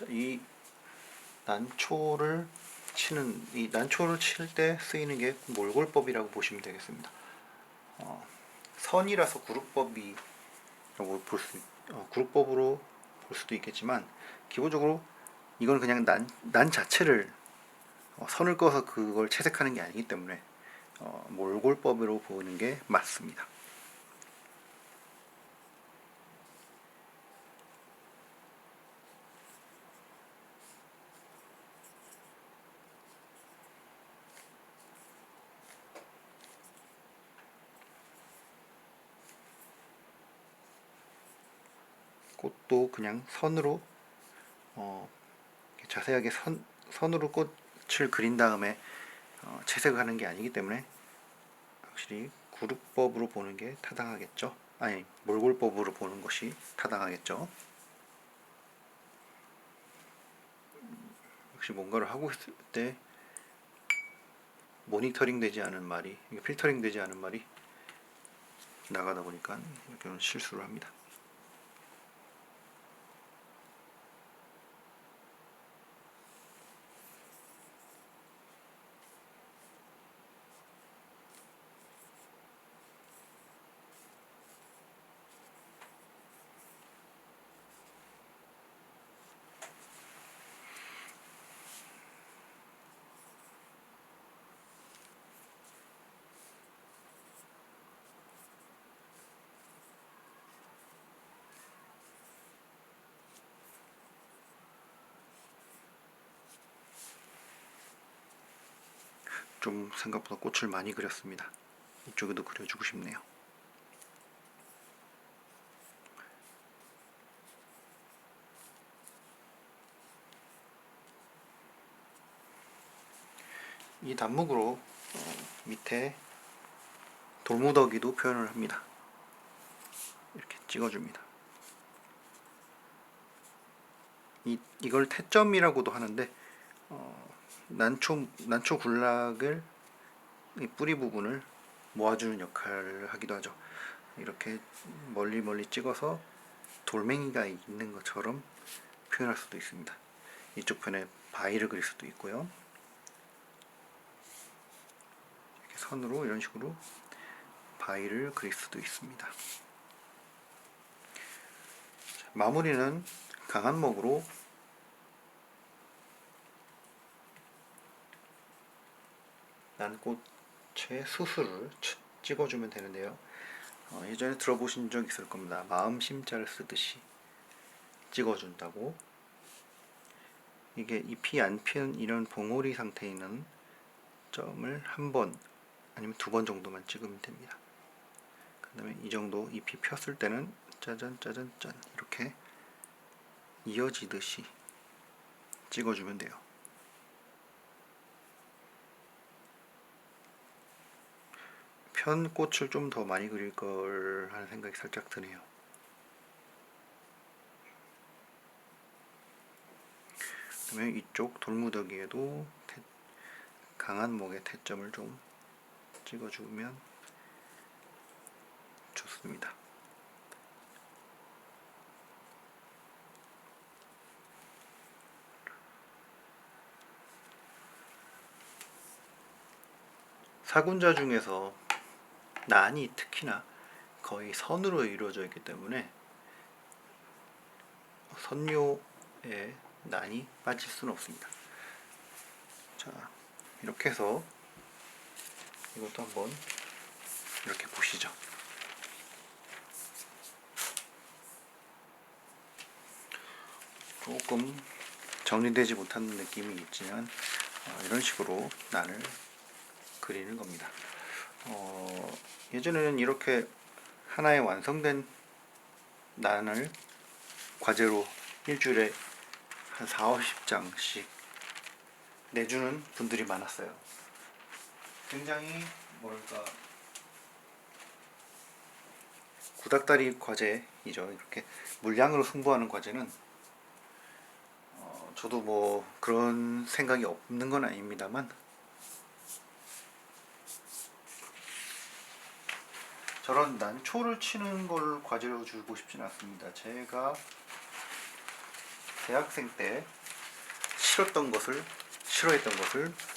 이 난초를 칠 때 쓰이는 게 몰골법이라고 보시면 되겠습니다. 선이라서 그룹법으로 볼 수도 있겠지만, 기본적으로 이건 그냥 난 자체를 선을 그어서 그걸 채색하는 게 아니기 때문에 몰골법으로 보는 게 맞습니다. 꽃도 그냥 선으로 자세하게 선으로 꽃을 그린 다음에 채색을 하는 게 아니기 때문에 확실히 그룹법으로 보는 게 타당하겠죠. 아니, 몰골법으로 보는 것이 타당하겠죠. 역시 뭔가를 하고 있을 때 모니터링 되지 않은 말이, 필터링 되지 않은 말이 나가다 보니까 이렇게 실수를 합니다. 좀 생각보다 꽃을 많이 그렸습니다. 이쪽에도 그려주고 싶네요. 이 단목으로 밑에 돌무더기도 표현을 합니다. 이렇게 찍어줍니다. 이걸 태점이라고도 하는데, 난초 군락을, 이 뿌리 부분을 모아주는 역할을 하기도 하죠. 이렇게 멀리 찍어서 돌멩이가 있는 것처럼 표현할 수도 있습니다. 이쪽 편에 바위를 그릴 수도 있고요. 이렇게 선으로 이런 식으로 바위를 그릴 수도 있습니다. 마무리는 강한 목으로 난꽃의 수술을 찍어주면 되는데요. 예전에 들어보신 적 있을 겁니다. 마음심자를 쓰듯이 찍어준다고. 이게 잎이 안 피는 이런 봉오리 상태에 있는 점을 한 번 아니면 두 번 정도만 찍으면 됩니다. 그 다음에 이 정도 잎이 폈을 때는 짜잔 이렇게 이어지듯이 찍어주면 돼요. 편 꽃을 좀 더 많이 그릴 걸 하는 생각이 살짝 드네요. 그다음에 이쪽 돌무더기에도 강한 목의 태점을 좀 찍어주면 좋습니다. 사군자 중에서 난이 특히나 거의 선으로 이루어져 있기 때문에 선묘에 난이 빠질 수는 없습니다. 자, 이렇게 해서 이것도 한번 이렇게 보시죠. 조금 정리되지 못한 느낌이 있지만 이런 식으로 난을 그리는 겁니다. 예전에는 이렇게 하나의 완성된 난을 과제로 일주일에 한 40-50장씩 내주는 분들이 많았어요. 굉장히 뭐랄까 구닥다리 과제이죠. 이렇게 물량으로 승부하는 과제는 저도 뭐 그런 생각이 없는 건 아닙니다만, 저런 난초를 치는 걸 과제로 주고 싶진 않습니다. 제가 대학생 때 싫어했던 것을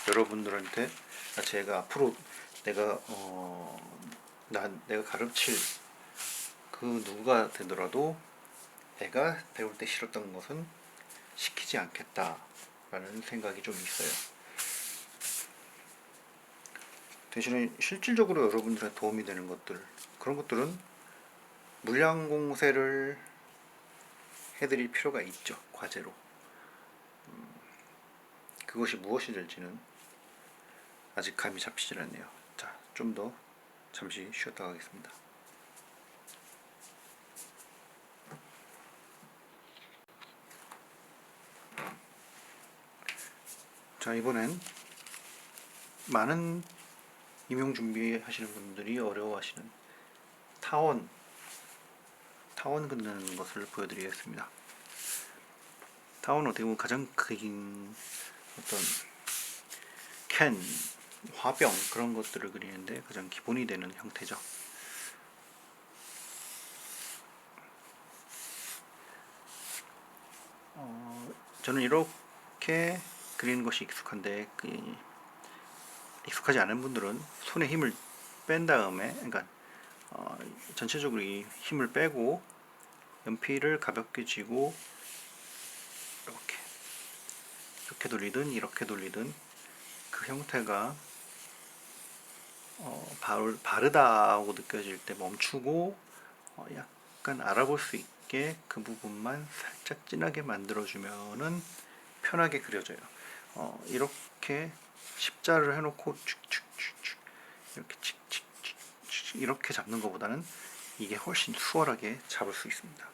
여러분들한테, 제가 앞으로 내가 내가 가르칠 그 누가 되더라도 내가 배울 때 싫었던 것은 시키지 않겠다라는 생각이 좀 있어요. 대신에 실질적으로 여러분들한테 도움이 되는 것들, 그런 것들은 물량 공세를 해드릴 필요가 있죠. 과제로. 그것이 무엇이 될지는 아직 감이 잡히질 않네요. 자, 좀 더 잠시 쉬었다 가겠습니다. 자, 이번엔 많은 임용 준비하시는 분들이 어려워하시는 타원 긋는 것을 보여드리겠습니다. 타원은 어떻게 보면 가장 큰 어떤 캔, 화병 그런 것들을 그리는데 가장 기본이 되는 형태죠. 저는 이렇게 그리는 것이 익숙한데 익숙하지 않은 분들은 손에 힘을 뺀 다음에, 그러니까 전체적으로 이 힘을 빼고 연필을 가볍게 쥐고 이렇게 돌리든 이렇게 돌리든 그 형태가 바르다고 느껴질 때 멈추고 약간 알아볼 수 있게 그 부분만 살짝 진하게 만들어주면은 편하게 그려져요. 이렇게 십자를 해놓고 축축축축 이렇게 칙칙칙칙 이렇게 잡는 것보다는 이게 훨씬 수월하게 잡을 수 있습니다.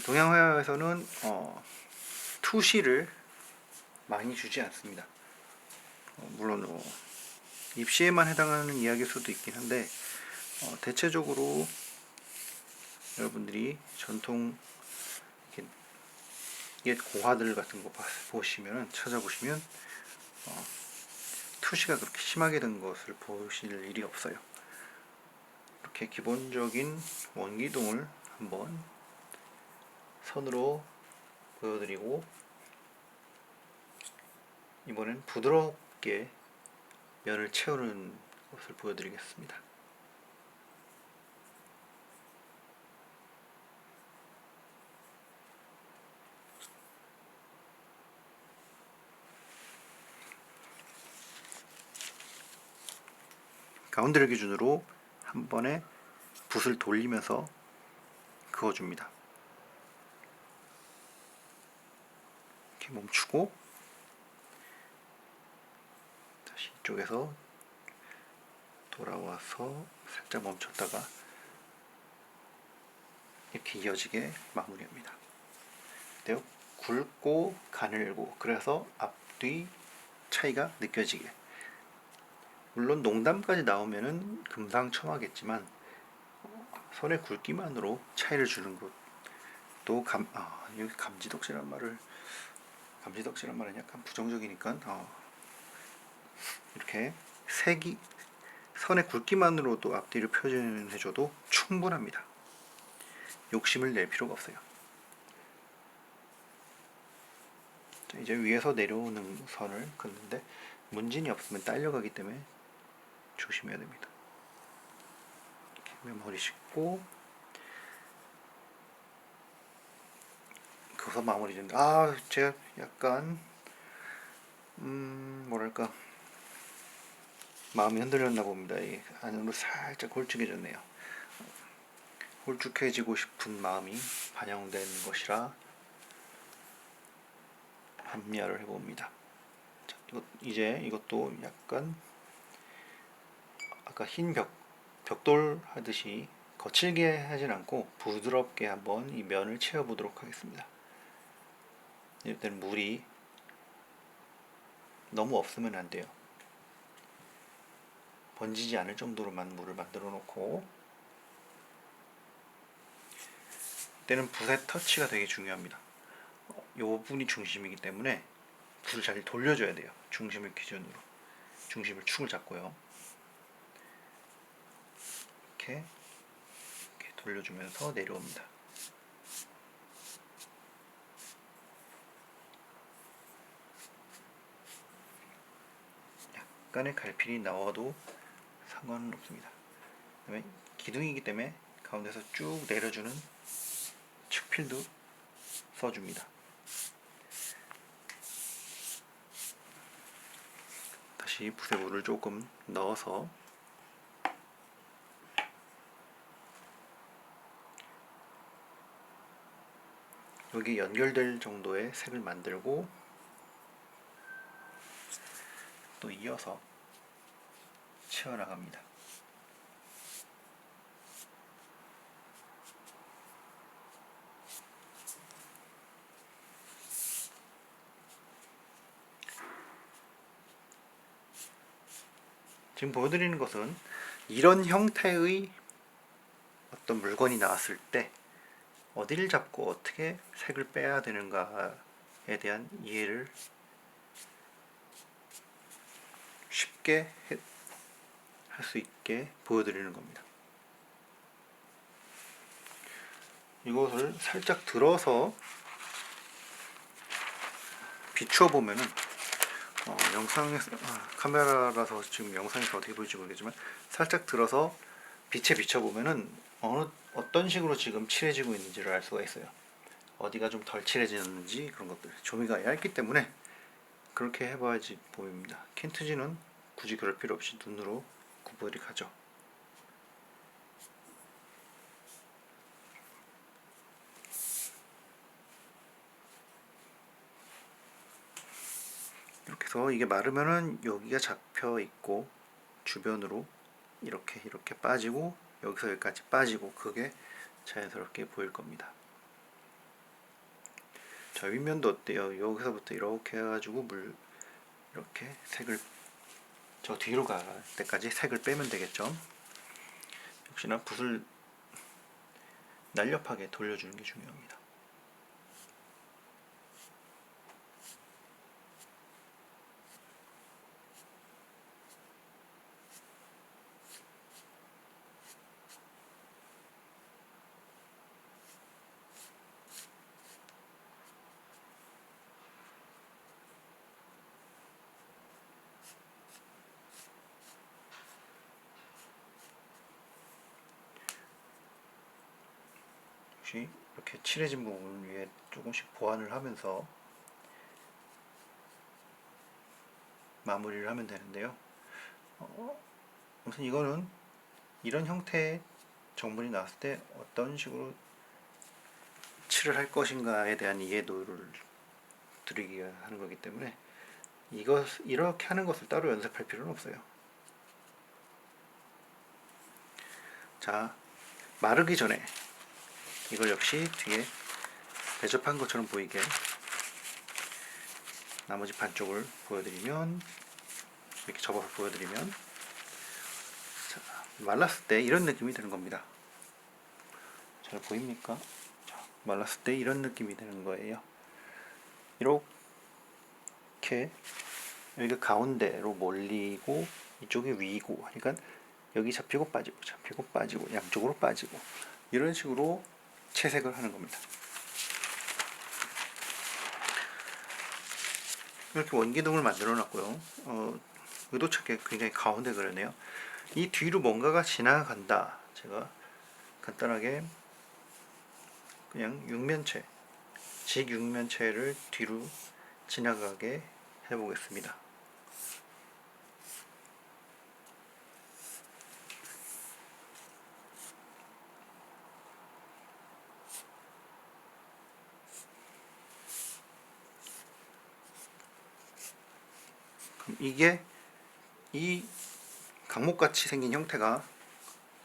동양화에서는 투시를 많이 주지 않습니다. 물론 입시에만 해당하는 이야기일 수도 있긴 한데 대체적으로 여러분들이 전통 옛 고화들 같은 거 보시면 찾아보시면 투시가 그렇게 심하게 된 것을 보실 일이 없어요. 이렇게 기본적인 원기둥을 한번 선으로 보여드리고 이번엔 부드럽게 면을 채우는 것을 보여드리겠습니다. 가운데를 기준으로 한 번에 붓을 돌리면서 그어줍니다. 이렇게 멈추고 다시 이쪽에서 돌아와서 살짝 멈췄다가 이렇게 이어지게 마무리합니다. 근데요, 굵고 가늘고 그래서 앞뒤 차이가 느껴지게. 물론 농담까지 나오면은 금상첨화겠지만 손의 굵기만으로 차이를 주는 것도 여기 감지덕지란 말은 약간 부정적이니까 이렇게 색이 선의 굵기만으로도 앞뒤를 표현해줘도 충분합니다. 욕심을 낼 필요가 없어요. 자, 이제 위에서 내려오는 선을 긋는데 문진이 없으면 딸려가기 때문에 조심해야 됩니다. 이렇게 머리 씻고 그래서 마무리 짓는데 제가 약간 뭐랄까 마음이 흔들렸나 봅니다. 이 안으로 살짝 홀쭉해졌네요. 홀쭉해지고 싶은 마음이 반영된 것이라 합리화를 해봅니다. 자, 이제 이것도 약간 아까 흰 벽돌 하듯이 거칠게 하진 않고 부드럽게 한번 이 면을 채워보도록 하겠습니다. 이때는 물이 너무 없으면 안 돼요. 번지지 않을 정도로만 물을 만들어 놓고 이때는 붓의 터치가 되게 중요합니다. 요 부분이 중심이기 때문에 붓을 잘 돌려줘야 돼요. 중심을 기준으로 중심을 축을 잡고요. 이렇게 돌려주면서 내려옵니다. 약간의 갈필이 나와도 상관은 없습니다. 그다음에 기둥이기 때문에 가운데서 쭉 내려주는 측필도 써줍니다. 다시 붓에 물을 조금 넣어서 여기 연결될 정도의 색을 만들고 또 이어서 채워나갑니다. 지금 보여드리는 것은 이런 형태의 어떤 물건이 나왔을 때 어디를 잡고 어떻게 색을 빼야 되는가에 대한 이해를 쉽게 할 수 있게 보여드리는 겁니다. 이것을 살짝 들어서 비추어 보면은 영상에서 카메라라서 지금 영상에서 어떻게 보일지 모르겠지만 살짝 들어서 빛에 비춰 보면은 어떤 식으로 지금 칠해지고 있는지를 알 수가 있어요. 어디가 좀 덜 칠해지는지 그런 것들. 조미가 얇기 때문에 그렇게 해봐야지 보입니다. 켄트지는 굳이 그럴 필요 없이 눈으로 구분이 가죠. 이렇게 해서 이게 마르면은 여기가 잡혀 있고 주변으로 이렇게 빠지고 여기서 여기까지 빠지고 그게 자연스럽게 보일 겁니다. 자, 윗면도 어때요? 여기서부터 이렇게 해가지고 이렇게 색을 저 뒤로 갈 때까지 색을 빼면 되겠죠. 역시나 붓을 날렵하게 돌려주는 게 중요합니다. 역시 이렇게 칠해진 부분을 위해 조금씩 보완을 하면서 마무리를 하면 되는데요. 우선 이거는 이런 형태의 정물이 나왔을 때 어떤 식으로 칠을 할 것인가에 대한 이해도를 드리기 위해 하는 거기 때문에 이렇게 하는 것을 따로 연습할 필요는 없어요. 자, 마르기 전에 이걸 역시 뒤에 대접한 것처럼 보이게 나머지 반쪽을 보여드리면 이렇게 접어서 보여드리면 자, 말랐을 때 이런 느낌이 드는 겁니다. 잘 보입니까? 자, 말랐을 때 이런 느낌이 드는 거예요. 이렇게 여기가 가운데로 몰리고 이쪽이 위고 그러니까 여기 잡히고 빠지고 양쪽으로 빠지고 이런 식으로 채색을 하는 겁니다. 이렇게 원기둥을 만들어 놨고요. 의도찮게 굉장히 가운데 그러네요. 이 뒤로 뭔가가 지나간다. 제가 간단하게 그냥 육면체, 직육면체를 뒤로 지나가게 해보겠습니다. 이게 이 강목같이 생긴 형태가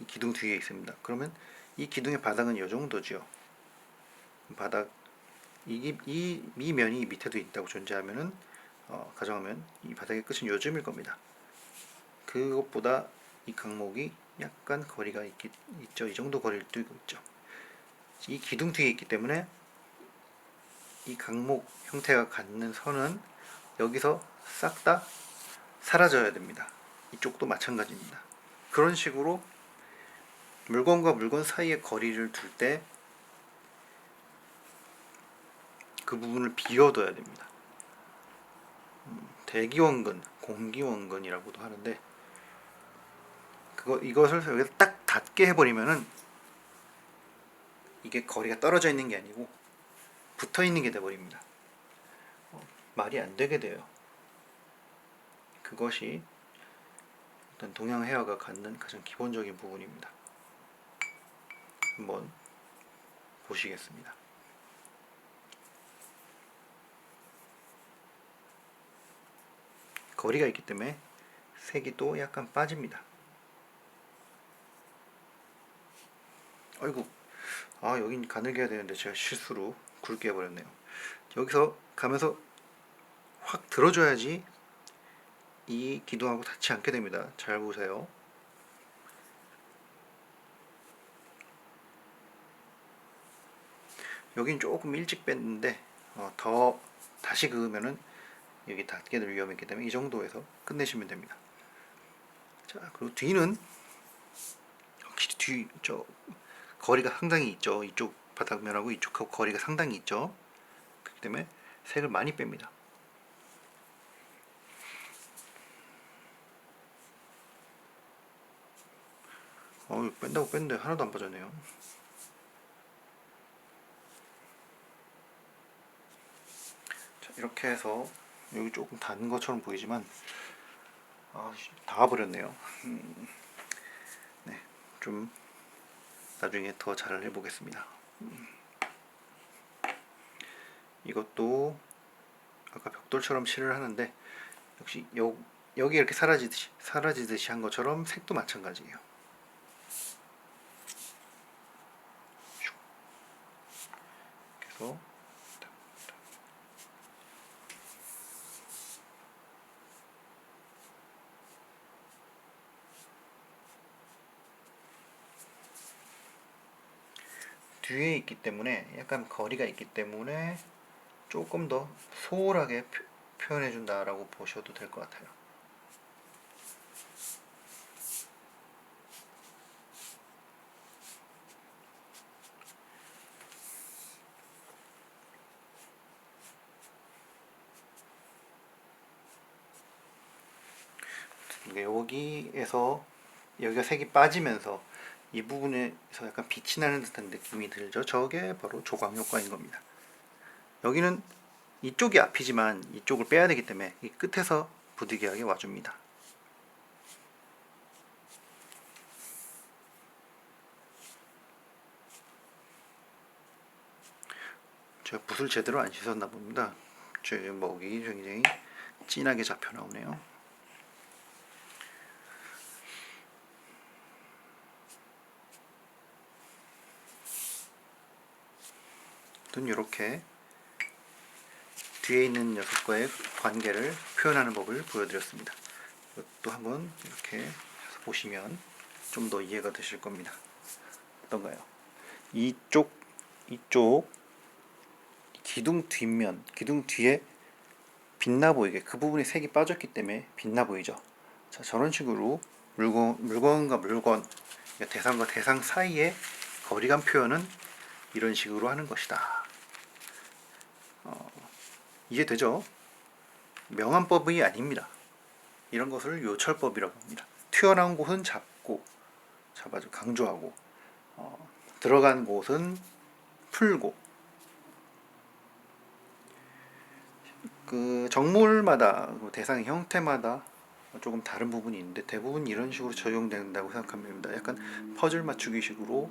이 기둥 뒤에 있습니다. 그러면 이 기둥의 바닥은 이 정도죠. 바닥 이 미면이 밑에도 있다고 존재하면은 가정하면 이 바닥의 끝은 요즘일 겁니다. 그것보다 이 강목이 약간 거리가 있죠. 이 정도 거리를 두고 있죠. 이 기둥 뒤에 있기 때문에 이 강목 형태가 갖는 선은 여기서 싹 다 사라져야 됩니다. 이쪽도 마찬가지입니다. 그런 식으로 물건과 물건 사이의 거리를 둘 때 그 부분을 비워둬야 됩니다. 대기원근, 공기원근이라고도 하는데, 이것을 여기서 딱 닿게 해버리면은 이게 거리가 떨어져 있는 게 아니고 붙어 있는 게 돼버립니다. 말이 안 되게 돼요. 그것이 일단 동양 헤어가 갖는 가장 기본적인 부분입니다. 한번 보시겠습니다. 거리가 있기 때문에 색이 또 약간 빠집니다. 아이고, 여긴 가늘게 해야 되는데 제가 실수로 굵게 해버렸네요. 여기서 가면서 확 들어줘야지 이 기둥하고 닿지 않게 됩니다. 잘 보세요. 여긴 조금 일찍 뺐는데 더 다시 그으면은 여기 닿게 될 위험이 있기 때문에 이 정도에서 끝내시면 됩니다. 자, 그리고 뒤는 확실히 거리가 상당히 있죠. 이쪽 바닥면하고 이쪽하고 거리가 상당히 있죠. 그렇기 때문에 색을 많이 뺍니다. 뺀다고 뺐는데 하나도 안 빠졌네요. 자, 이렇게 해서 여기 조금 단 것처럼 보이지만 닿아버렸네요. 네, 좀 나중에 더 잘 해보겠습니다. 이것도 아까 벽돌처럼 칠을 하는데 역시 여기 이렇게 사라지듯이 한 것처럼 색도 마찬가지예요. 그래서 뒤에 있기 때문에 약간 거리가 있기 때문에 조금 더 소홀하게 표현해 준다라고 보셔도 될 것 같아요. 여기가 색이 빠지면서 이 부분에서 약간 빛이 나는 듯한 느낌이 들죠. 저게 바로 조광 효과인 겁니다. 여기는 이쪽이 앞이지만 이쪽을 빼야 되기 때문에 이 끝에서 부득이하게 와줍니다. 제가 붓을 제대로 안 씻었나 봅니다. 제 먹이 굉장히 진하게 잡혀 나오네요. 이렇게 뒤에 있는 녀석과의 관계를 표현하는 법을 보여드렸습니다. 이것도 한번 이렇게 해서 보시면 좀 더 이해가 되실 겁니다. 어떤가요? 이쪽 기둥 뒷면, 기둥 뒤에 빛나 보이게 그 부분이 색이 빠졌기 때문에 빛나 보이죠. 자, 저런 식으로 물건과 물건, 대상과 대상 사이의 거리감 표현은 이런 식으로 하는 것이다. 이해되죠? 명암법이 아닙니다. 이런 것을 요철법이라고 합니다. 튀어나온 곳은 잡아줘, 강조하고, 들어간 곳은 풀고. 그 정물마다 대상의 형태마다 조금 다른 부분이 있는데 대부분 이런 식으로 적용된다고 생각합니다. 약간 퍼즐 맞추기식으로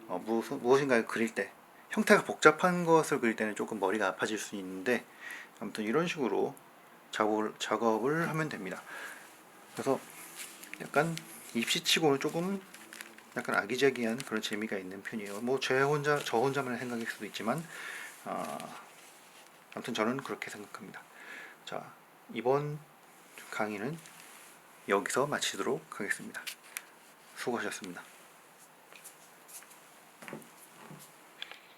무엇인가를 그릴 때 형태가 복잡한 것을 그릴 때는 조금 머리가 아파질 수 있는데 아무튼 이런 식으로 작업을 하면 됩니다. 그래서 약간 입시치고는 조금 약간 아기자기한 그런 재미가 있는 편이에요. 뭐 저 혼자만의 생각일 수도 있지만 아무튼 저는 그렇게 생각합니다. 자, 이번 강의는 여기서 마치도록 하겠습니다. 수고하셨습니다.